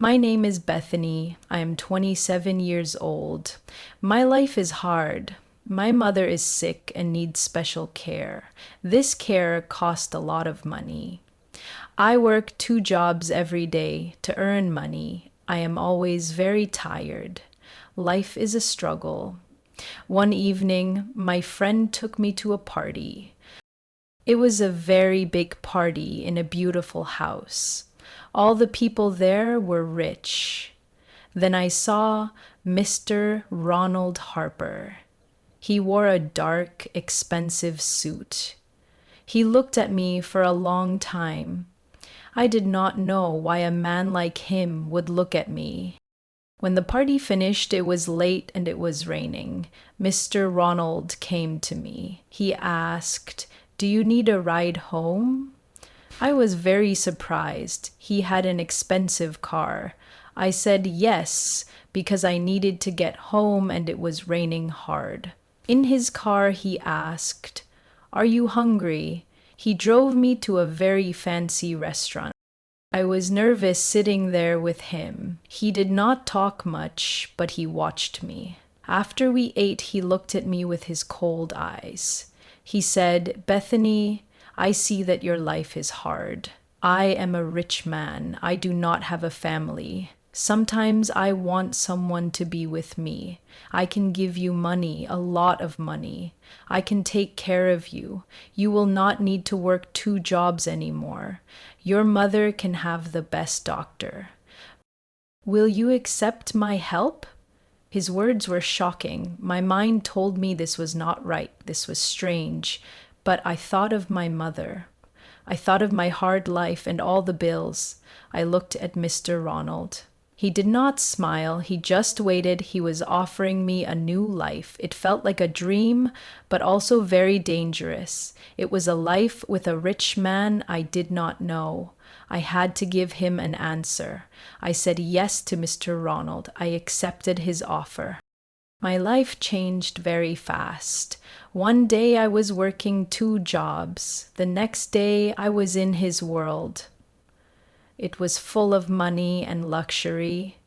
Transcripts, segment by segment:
My name is Bethany. I am 27 years old. My life is hard. My mother is sick and needs special care. This care costs a lot of money. I work 2 jobs every day to earn money. I am always very tired. Life is a struggle. One evening, my friend took me to a party. It was a very big party in a beautiful house. All the people there were rich. Then I saw Mr. Ronald Harper. He wore a dark, expensive suit. He looked at me for a long time. I did not know why a man like him would look at me. When the party finished, it was late and it was raining. Mr. Ronald came to me. He asked, "Do you need a ride home?" I was very surprised. He had an expensive car. I said yes, because I needed to get home and it was raining hard. In his car, he asked, "Are you hungry?" He drove me to a very fancy restaurant. I was nervous sitting there with him. He did not talk much, but he watched me. After we ate, he looked at me with his cold eyes. He said, "Bethany, I see that your life is hard. I am a rich man. I do not have a family. Sometimes I want someone to be with me. I can give you money, a lot of money. I can take care of you. You will not need to work 2 jobs anymore. Your mother can have the best doctor. Will you accept my help?" His words were shocking. My mind told me this was not right. This was strange. But I thought of my mother. I thought of my hard life and all the bills. I looked at Mr. Ronald. He did not smile. He just waited. He was offering me a new life. It felt like a dream, but also very dangerous. It was a life with a rich man I did not know. I had to give him an answer. I said yes to Mr. Ronald. I accepted his offer. My life changed very fast. One day I was working 2 jobs. The next day I was in his world. It was full of money and luxury.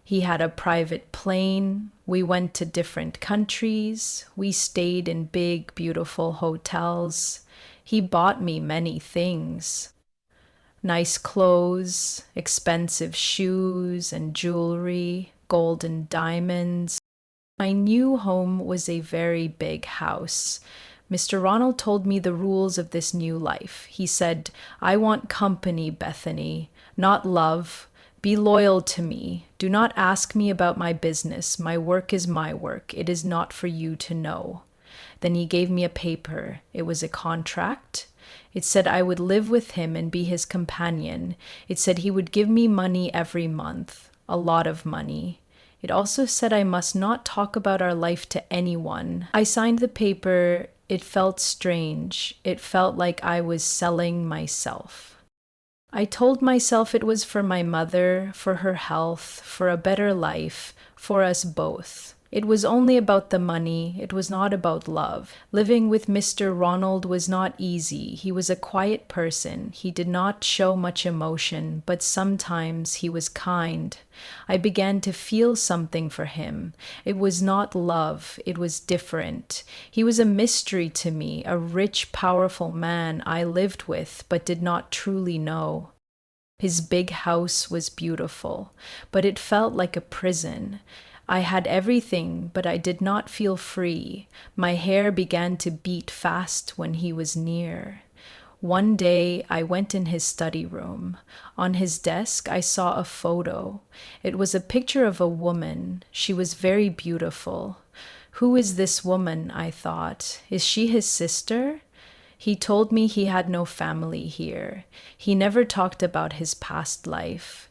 He had a private plane. We went to different countries. We stayed in big, beautiful hotels. He bought me many things. Nice clothes, expensive shoes and jewelry, gold and diamonds. My new home was a very big house. Mr. Ronald told me the rules of this new life. He said, "I want company, Bethany, not love. Be loyal to me. Do not ask me about my business. My work is my work. It is not for you to know." Then he gave me a paper. It was a contract. It said I would live with him and be his companion. It said he would give me money every month, a lot of money. It also said I must not talk about our life to anyone. I signed the paper. It felt strange. It felt like I was selling myself. I told myself it was for my mother, for her health, for a better life, for us both. It was only about the money. It was not about love. Living with Mr. Ronald was not easy. He was a quiet person. He did not show much emotion, but sometimes he was kind. I began to feel something for him. It was not love. It was different. He was a mystery to me, a rich, powerful man I lived with, but did not truly know. His big house was beautiful, but it felt like a prison. I had everything, but I did not feel free. My hair began to beat fast when he was near. One day, I went in his study room. On his desk, I saw a photo. It was a picture of a woman. She was very beautiful. Who is this woman? I thought. Is she his sister? He told me he had no family here. He never talked about his past life.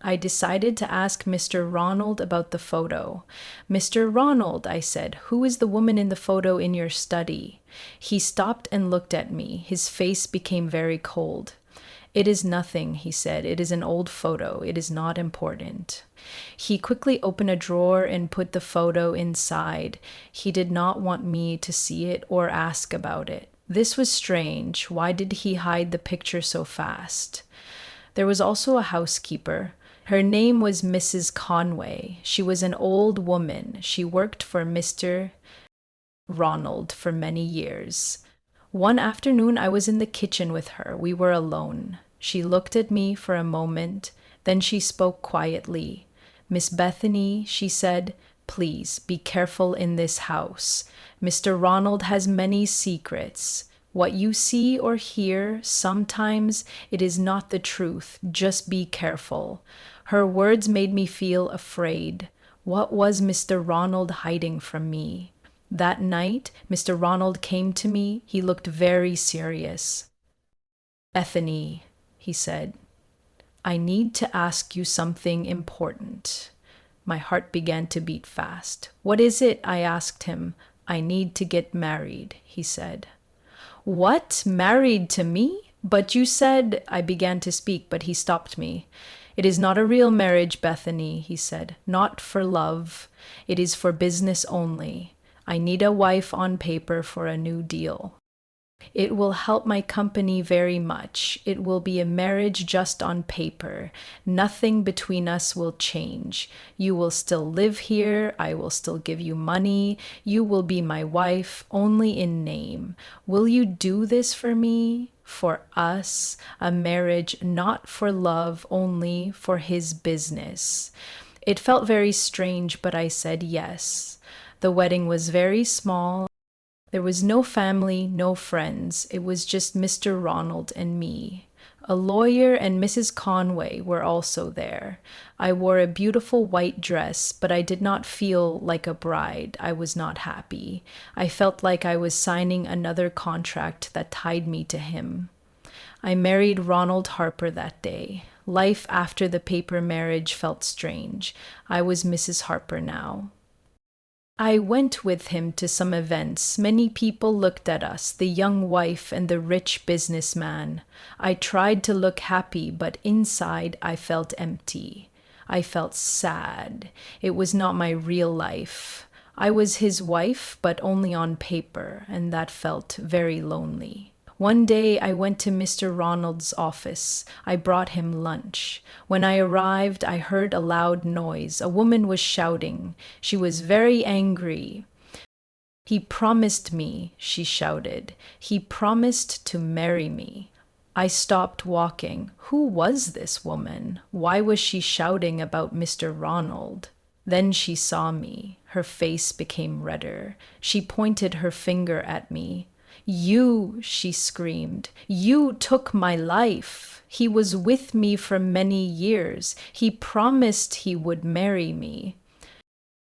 I decided to ask Mr. Ronald about the photo. "Mr. Ronald," I said, "who is the woman in the photo in your study?" He stopped and looked at me. His face became very cold. "It is nothing," he said. "It is an old photo. It is not important." He quickly opened a drawer and put the photo inside. He did not want me to see it or ask about it. This was strange. Why did he hide the picture so fast? There was also a housekeeper. Her name was Mrs. Conway. She was an old woman. She worked for Mr. Ronald for many years. One afternoon, I was in the kitchen with her. We were alone. She looked at me for a moment, then she spoke quietly. Miss Bethany, she said, please be careful in this house. Mr. Ronald has many secrets. What you see or hear, sometimes it is not the truth. Just be careful. Her words made me feel afraid. What was Mr. Ronald hiding from me? That night, Mr. Ronald came to me. He looked very serious. Bethany, he said, I need to ask you something important. My heart began to beat fast. What is it? I asked him. I need to get married, he said. What? Married to me? But you said, I began to speak, but he stopped me. It is not a real marriage, Bethany, he said. Not for love. It is for business only. I need a wife on paper for a new deal. It will help my company very much. It will be a marriage just on paper. Nothing between us will change. You will still live here. I will still give you money. You will be my wife, only in name. Will you do this for me? For us, a marriage not for love, only for his business. It felt very strange, but I said yes. The wedding was very small. There was no family, no friends. It was just Mr. Ronald and me. A lawyer and Mrs. Conway were also there. I wore a beautiful white dress, but I did not feel like a bride. I was not happy. I felt like I was signing another contract that tied me to him. I married Ronald Harper that day. Life after the paper marriage felt strange. I was Mrs. Harper now. I went with him to some events. Many people looked at us, the young wife and the rich businessman. I tried to look happy, but inside I felt empty. I felt sad. It was not my real life. I was his wife, but only on paper, and that felt very lonely. One day I went to Mr. Ronald's office. I brought him lunch. When I arrived, I heard a loud noise. A woman was shouting. She was very angry. He promised me, she shouted. He promised to marry me. I stopped walking. Who was this woman? Why was she shouting about Mr. Ronald? Then she saw me. Her face became redder. She pointed her finger at me. You, she screamed, you took my life. He was with me for many years. He promised he would marry me.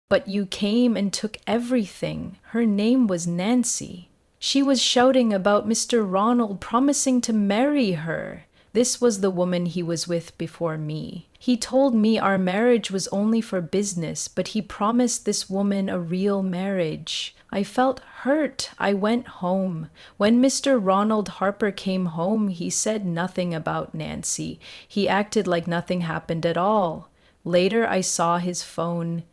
But you came and took everything. Her name was Nancy. She was shouting about Mr. Ronald promising to marry her. This was the woman he was with before me. He told me our marriage was only for business, but he promised this woman a real marriage. I felt hurt. I went home. When Mr. Ronald Harper came home, he said nothing about Nancy. He acted like nothing happened at all. Later, I saw his phone.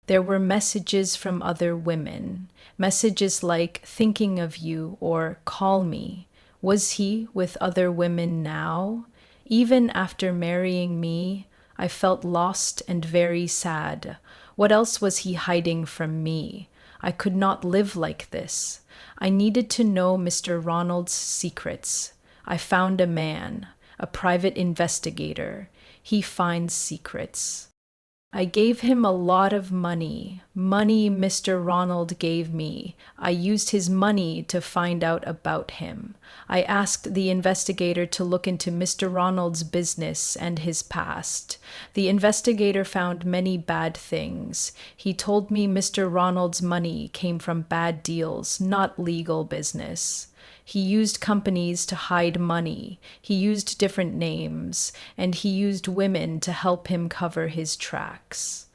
There were messages from other women. Messages like, thinking of you, or call me. Was he with other women now? Even after marrying me, I felt lost and very sad. What else was he hiding from me? I could not live like this. I needed to know Mr. Ronald's secrets. I found a man, a private investigator. He finds secrets. I gave him a lot of money. Money Mr. Ronald gave me. I used his money to find out about him. I asked the investigator to look into Mr. Ronald's business and his past. The investigator found many bad things. He told me Mr. Ronald's money came from bad deals, not legal business. He used companies to hide money. He used different names, and he used women to help him cover his tracks.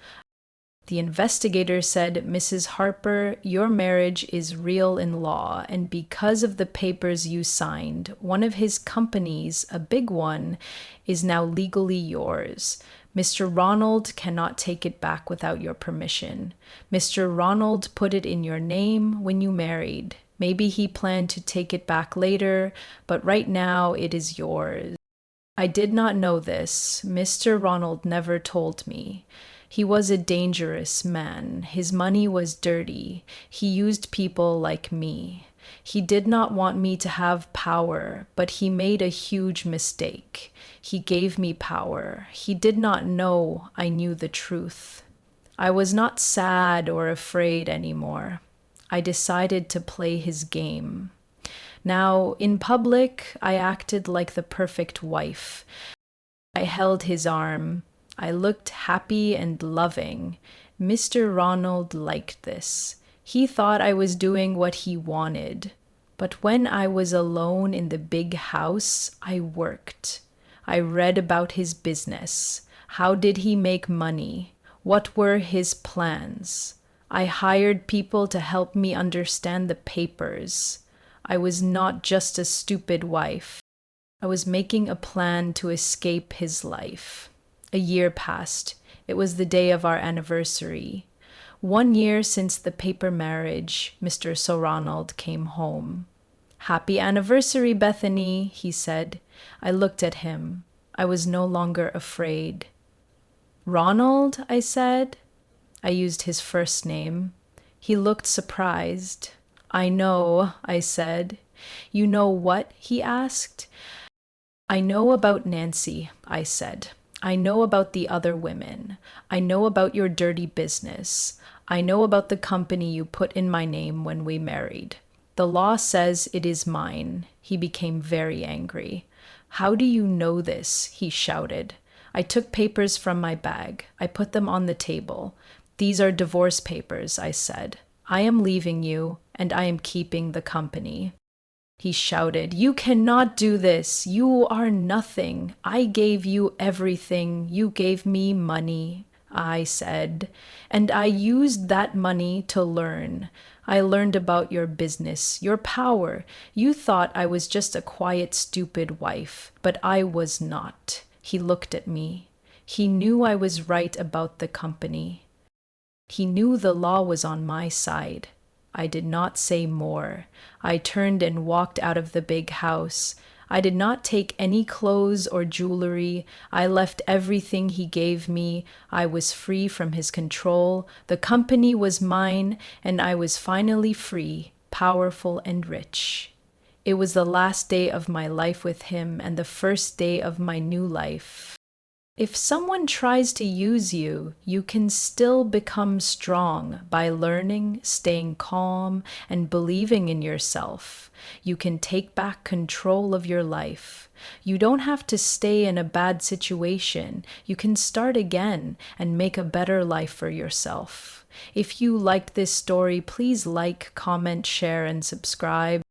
The investigator said, Mrs. Harper, your marriage is real in law, and because of the papers you signed, one of his companies, a big one, is now legally yours. Mr. Ronald cannot take it back without your permission. Mr. Ronald put it in your name when you married. Maybe he planned to take it back later, but right now it is yours. I did not know this. Mr. Ronald never told me. He was a dangerous man. His money was dirty. He used people like me. He did not want me to have power, but he made a huge mistake. He gave me power. He did not know I knew the truth. I was not sad or afraid anymore. I decided to play his game. Now, in public, I acted like the perfect wife. I held his arm. I looked happy and loving. Mr. Ronald liked this. He thought I was doing what he wanted. But when I was alone in the big house, I worked. I read about his business. How did he make money? What were his plans? I hired people to help me understand the papers. I was not just a stupid wife. I was making a plan to escape his life. A year passed. It was the day of our anniversary. 1 year since the paper marriage, Mr. Sir Ronald came home. "Happy anniversary, Bethany," he said. I looked at him. I was no longer afraid. "Ronald," I said. I used his first name. He looked surprised. "I know," I said. "You know what?" he asked. "I know about Nancy," I said. "I know about the other women. I know about your dirty business. I know about the company you put in my name when we married. The law says it is mine." He became very angry. "How do you know this?" he shouted. I took papers from my bag. I put them on the table. "These are divorce papers," I said. "I am leaving you, and I am keeping the company." He shouted, "You cannot do this. You are nothing. I gave you everything. You gave me money," I said, "and I used that money to learn. I learned about your business, your power. You thought I was just a quiet, stupid wife, but I was not." He looked at me. He knew I was right about the company. He knew the law was on my side. I did not say more. I turned and walked out of the big house. I did not take any clothes or jewelry. I left everything he gave me. I was free from his control. The company was mine, and I was finally free, powerful, and rich. It was the last day of my life with him and the first day of my new life. If someone tries to use you, you can still become strong by learning, staying calm, and believing in yourself. You can take back control of your life. You don't have to stay in a bad situation. You can start again and make a better life for yourself. If you liked this story, please like, comment, share, and subscribe.